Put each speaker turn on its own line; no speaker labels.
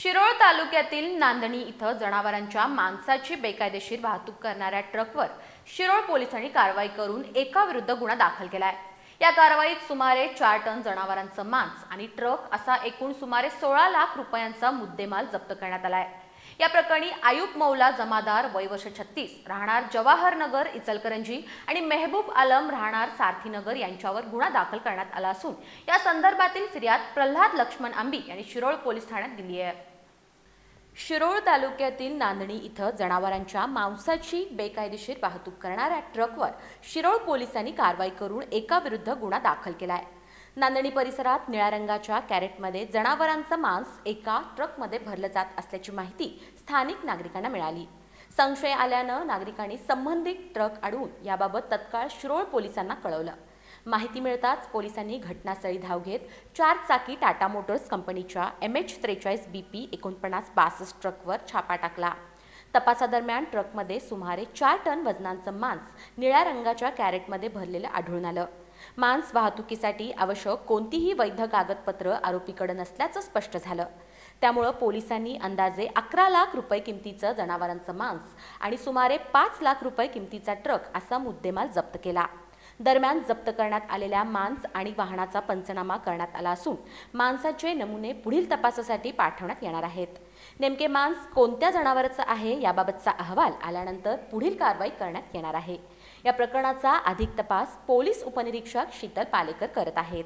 शिरोळ तालुक्यातील नांदणी इथं जनावरांच्या मांसाची बेकायदेशीर वाहतूक करणाऱ्या ट्रकवर शिरोळ पोलिसांनी कारवाई करून एकाविरुद्ध गुन्हा दाखल केलाय। या कारवाईत सुमारे 4 टन जनावरांचं मांस आणि ट्रक असा एकूण सुमारे 16 लाख रुपयांचा मुद्देमाल जप्त करण्यात आलाय। या प्रकरणी आयुब मौला जमादार वय वर्ष 36 राहणार जवाहर नगर इचलकरंजी आणि मेहबूब आलम राहणार सारथीनगर यांच्यावर गुन्हा दाखल करण्यात आला असून या संदर्भातील फिर्याद प्रल्हाद लक्ष्मण आंबी यांनी शिरोळ पोलीस ठाण्यात दिली आहे। शिरोळ तालुक्यातील नांदणी इथं जनावरांच्या मांसाची बेकायदेशीर वाहतूक करणाऱ्या ट्रकवर शिरोळ पोलिसांनी कारवाई करून एकाविरुद्ध गुन्हा दाखल केलाय। नांदणी परिसरात निळ्या रंगाच्या कॅरेटमध्ये जनावरांचं मांस एका ट्रकमध्ये भरलं जात असल्याची माहिती स्थानिक नागरिकांना मिळाली। संशय आल्यानं नागरिकांनी संबंधित ट्रक अडवून याबाबत तत्काळ शिरोळ पोलिसांना कळवलं। माहिती मिळताच पोलिसांनी घटनास्थळी धाव घेत 4 चाकी टाटा मोटर्स कंपनीच्या MH43 BP 4962 ट्रकवर छापा टाकला। तपासादरम्यान ट्रकमध्ये सुमारे 4 टन वजनाचं मांस निळ्या रंगाच्या कॅरेटमध्ये भरलेलं आढळून आलं। मांस वाहतुकीसाठी आवश्यक कोणतीही वैध कागदपत्र आरोपीकडे नसल्याचं स्पष्ट झालं। त्यामुळे पोलिसांनी अंदाजे 11 लाख रुपये किमतीचं जनावरांचं मांस आणि सुमारे 5 लाख रुपये किमतीचा ट्रक असा मुद्देमाल जप्त केला। दरम्यान जप्त करण्यात आलेल्या मांस आणि वाहनाचा पंचनामा करण्यात आला असून मांसाचे नमुने पुढील तपासासाठी पाठवण्यात येणार आहेत। नेमके मांस कोणत्या जनावरांचं आहे याबाबतचा अहवाल आल्यानंतर पुढील कारवाई करण्यात येणार आहे। या प्रकरणाचा अधिक तपास पोलीस उपनिरीक्षक शीतल पालेकर करत आहेत।